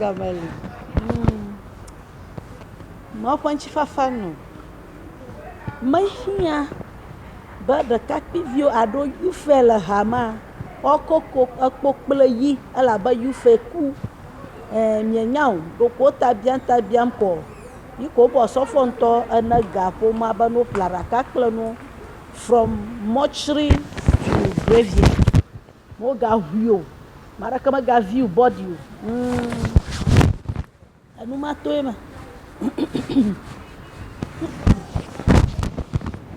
gamali. Mo panchi fafano. Mahia ba de kakpivio ado yufe le hama. Okoko akpokple yi ala ba yufe ku. Mianyao doko tabian ko. Iko bo sofonto anaga po ma ba no plara kakple no from mortuary to graveyard. Mo ga huyo. Mara kama ga view body. Anu ma toema.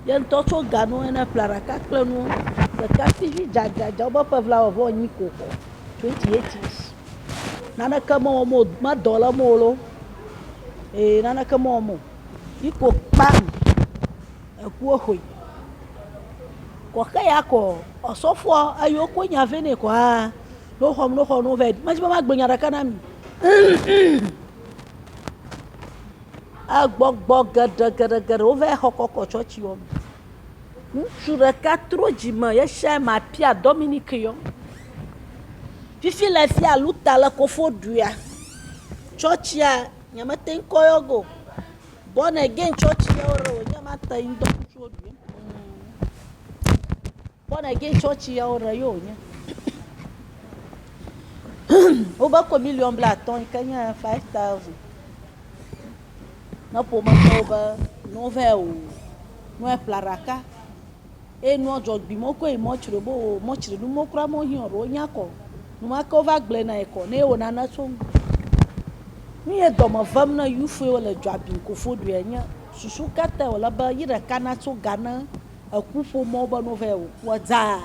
Yen toto gano ena plara kakple no. The kakpivi jaja ba pavla ovo ni koko. 2080s. Nana kama omo ma dollar molo. Nana kama omo. Iko pam. Ekuo hoi. Kwa kaya ko osofo ayoko nya vene ko ha. No hom no ved. Majiba magbonya raka na mi. Agbogbo gada over hokoko church yo. Ntsu reka tro jima ye sha ma pia Dominique yo. Fifi la fia luta la kofo duya. Church ya nyamate nkoyogo. Born again church ya oro nyamata indo chuodu. Born again church ya oro yo nya. Oba ko million blaton kanya 5,000. Na po ma oba no veo. No e plaraka. E no jogbi mo ko e mo chire no mo kra mo hin oro nya ko. No ma ko va gble na e ko ne o na na so. Mi e do mo vam na yufu o le jwabi ko fodu enya. Susu kata o la ba yira kana so gana akufo mo ba no veo. Waza.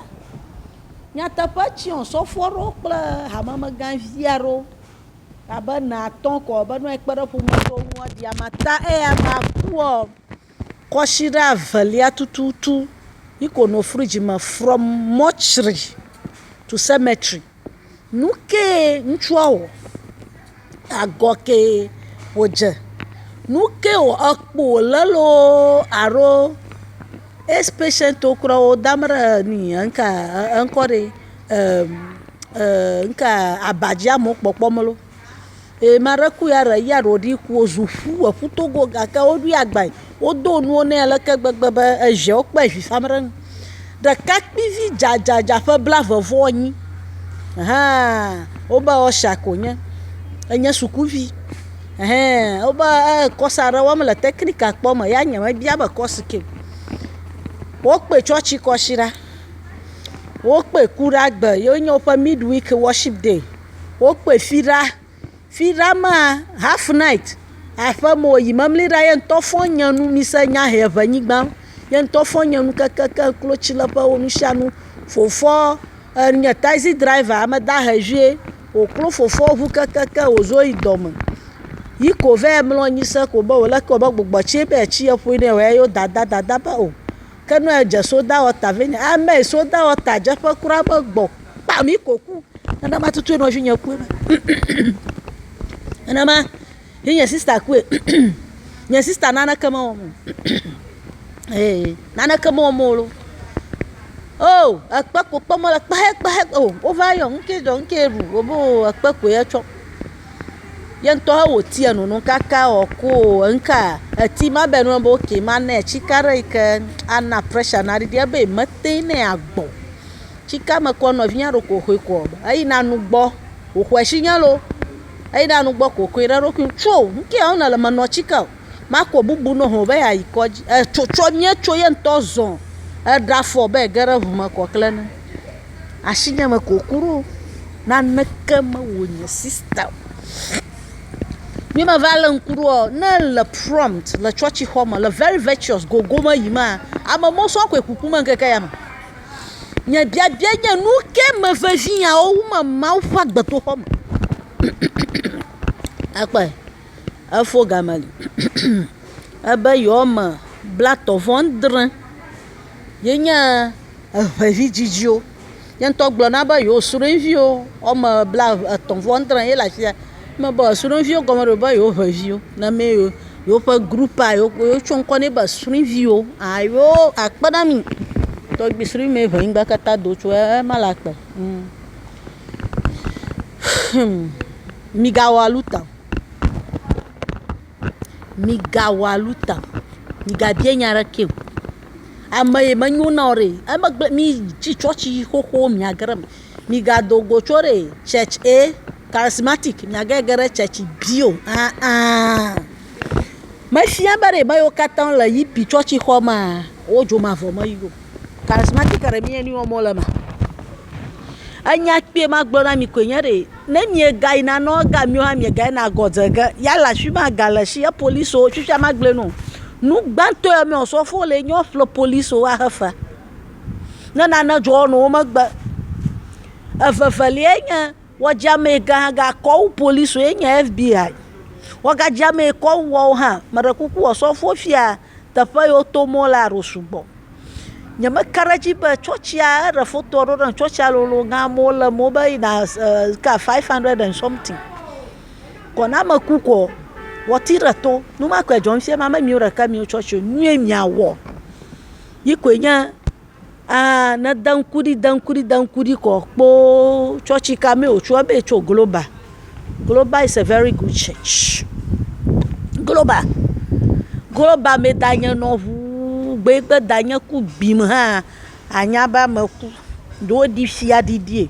Nyata pa chion so foro kpla hamama ganviaro aba na ton ko ba no ekpere fu mo so wo diamata amakuo koshira valia tututu iko no fridge ma from mortuary to cemetery nuke nchuawo agoke oje nuke o akpo lalo aro patient okra o damra ni anka ankore nka abaja mo popomolo maraku ya rodi ku ozufu afutogo gaka odu agbai odo nu one alaka gbagba eje okpa fi samran da kakpivi jaja fa bla vovo yin oba o shakonya enya sukuvi oba kosara wa mala technical kpoma ya nyama bia ba kosike wo pe church koshira wo pe kura gba yo nyo pa midweek worship day wo pe fira ma half night afa mo yimamli ra yen to fonyanu misanya heva nyigba yen to fonyanu kaka klochila pa onu shanu fofo nya taxi driver amada hajue o klo fofo hu kaka ozo idom yiko ve mlo nyisa ko ba wala ko ba gbogbo chi be chi afu ne we yo dada ba o kanu eje soda ota veni ame soda ota jafa kura gbo pa mi koku na ma tutu no junya ku na ma yin sister ku nya sister nana kama o nana kama o mo lo akpa ko pa mo la pa o va yo nke ru obo akpa ko ye cho yen to ha woti anu no kaka oko nka ati ma be no bo ke ma na chikara ike ana pressure na dia be mate ne agbo chika ma ko no via ro ko ko ai na nu gbo o kwa shinya lo ai na nu gbo ko ira ro ku cho nke ona la ma no chika ma ko bubu no ho be ya iko cho nye cho yen to zon da fo be gara hu ma ko klana ashinya ma ko kuru na naka ma wonya sister mi ma vala nkuru na la prompt la church home la very virtuous go ma yima ama mo so kwekuku ma nkeka ya ma nya bia nya nu ke ma vavia o ma fa gbato home akpa afo gamali aba yo ma black to vendre yenya vavi jijio yen to glo na ba yo surenvio o ma black to vendre e la fia ma ba surenvio como ro ba yo vavio na me yo pa groupa yo chon ko ne ba surenvio ayo akpada mi to gbi suri me vin gba kata do cho e malakpa migawaluta migabie nyara ke amaye manyunore mi chichochi hoho miagram migadogo chore church a charismatic miagere church bio mafia bare mayo katan la yipi chochi homa ojo mavo mayo charismatic are mi eni omo la ma anya kpe ma gbona mi kwenyere ne mi gai na no ga mi ha mi gai na godega yala shuma galashi ya police o chucha ma gble no nu gbanto ya mi so fo le nyo flo police o afa na jo no ma gba afafali enya wa jamaica ga ko police o enya FBI wa ga jamaica ko wo ha marakuku o so fo fia tafa yo to mo la rosubo nyama karaji ba chochia ra fotoro ran chochia lolo ngamo la mobile na ka 500 and something kona makuko watira to numa kwa jonfie mama miura ka mi chocho nwe miawo yikwenya na dankuri ko po chochi ka me ochu be cho global is a very good church global me danya no gbegbe danya ku bim ha anya ba maku do di fia didie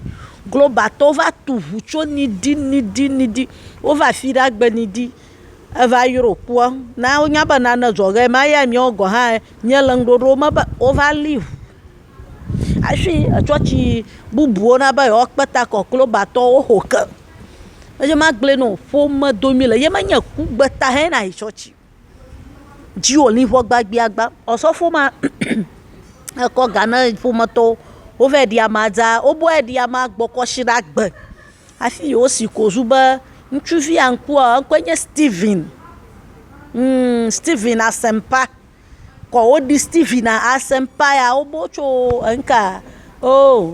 global to va tu vucho ni di over fira gbe ni di ava Europe na onya ba na zoga ma ya mi ogo ha nyelang do ma ba over live ashi achochi bubuo na ba yo pata ko global to hoka aje ma gble no foma 2000 ye ma nya ku gbeta he na ichochi ji oli wo gbagbe agba osofo ma ko gana foma to over dia maza obo e dia ma gboko shira gbe afi o si ko zuba nchuvi anku ankwenya Steven asempa ko odi Steven asempa ya obocho anka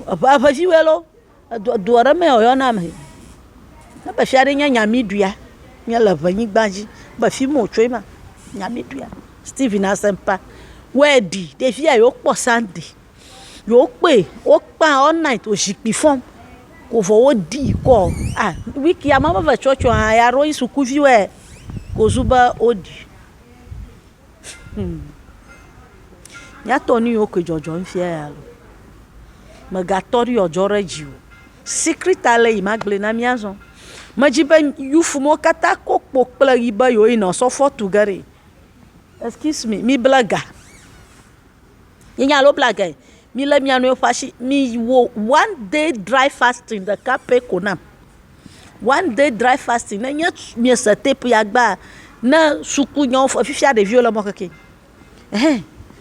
aba fiwelo duara me oyo na me na ba fiare nya midua nya lavanyi gbaji ba fi mo twema nya midua Steven asempa wedi de fi ayo po Sunday yo pe o pa all night o shipi form ko fo di ko wiki ya mama va chocho ya ro isuku viwe ko zuba odi ya toni o ko jojo nfia ya lo magatori ojore jiwo secret ale imagle na miazo majiba yufu mo kata ko pokpla iba yo ina so for tugare excuse me mi blaga yenya lo blaga mi le mi anu fashi mi wo one day dry fasting the kape konam one day dry fasting na nya mi sete pu yagba na suku nyon fifia de viola mokake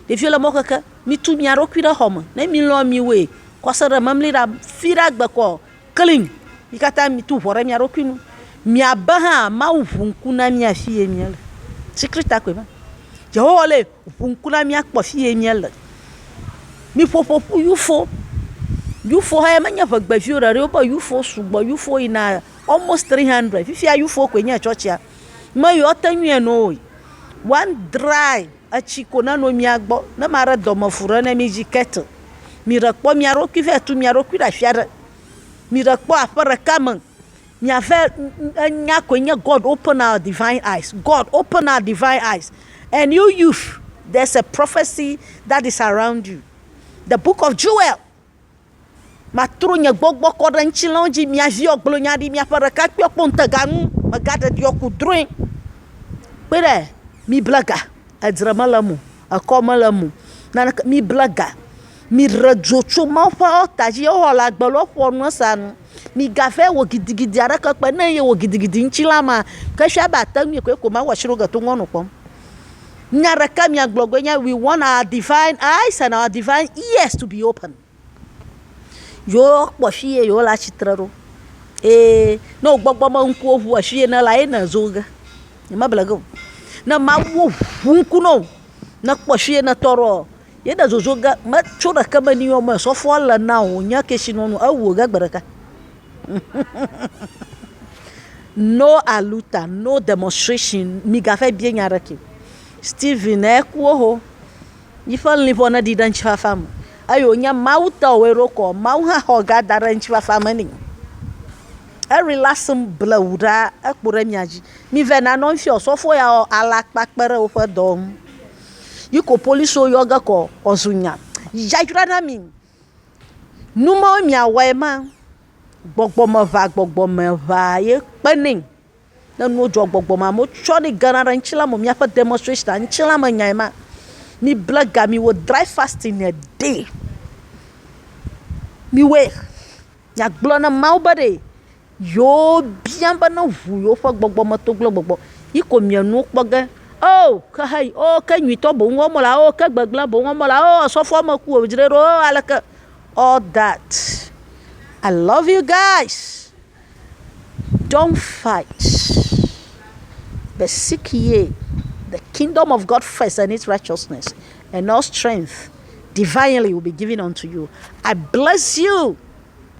de viola mokaka mi tu mi arokwira homa na mi lo mi we kosara mamlira fira gba ko clean ikata mi tu hore mi arokwinu mi abaha ma uvunku na mi afie mi ala secret akwema jehole uvunku na mi akpo fie mi ala mi popopu UFO ha manya vagba fiora reoba UFO sugbo UFO ina almost 300 fifia UFO kwenya chochia ma yo tanwe no one dry achiko na no miagbo na mara domofuro na mi jiketo mi rakpo mi aroki vetu mi aroki da fiara mi rakpo afara kaman mi afa nya kwenya God open our divine eyes and you youth there's a prophecy that is around you. The book of Joel. Matrunya gbogbo ko dan chilonji mi avi oglonya di mi afara ka pe ponta ganu magada di okudrin. Pere mi blaga adramalamu akomalamu na mi blaga mi rajocho ma fa taji o la gbolo fonu san mi gafe wo gidigidi ara ka pe na ye wo gidigidi nchilama ka sha batan mi ko ma wa shiroga to ngonu pom. Nyaraka mi agblogonya we want our divine eyes and our divine ears to be open. Yo bofie yo la chitraro no gbogbo ma nku ovu ahie na la na zoga ni mablago na mawu funku no na kpohie na toro ye da zozoga ma chura kama ni o ma so fo la na o nya keshi no no awu ga gbaraka no aluta no demonstration mi ga fe bien yarake Steven ekwo ifal ni bona di dan chifa fam ayo nya mauta wero ko mau ha hoga daran chifa famani relax blauda ekpore miaji mi vena no fi osofo ya ala pakpere o fe dom yiko police o yoga ko ozunya jajura na mi numa mi awe ma gbogbo mo va ye penin na no jo gbogbo ma mo choni ganara nchila mo mi afa demonstration nchila ma nyama mi blaga mi wo drive fast in a day mi we ya glona maubade yo bien ba na vu yo fa gbogbo mo to gbogbo yiko mi anu poge oh ka hay oh ka nyito bo ngo la oh ka gbagla bo ngo la oh so fo mo ku o jire ro alaka all that. I love you guys. Don't fight, but seek ye the kingdom of God first and its righteousness, and all strength divinely will be given unto you. I bless you,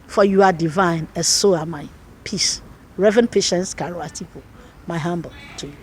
for you are divine, and so am I. Peace. Reverend Patience Karuatipo, my humble to you.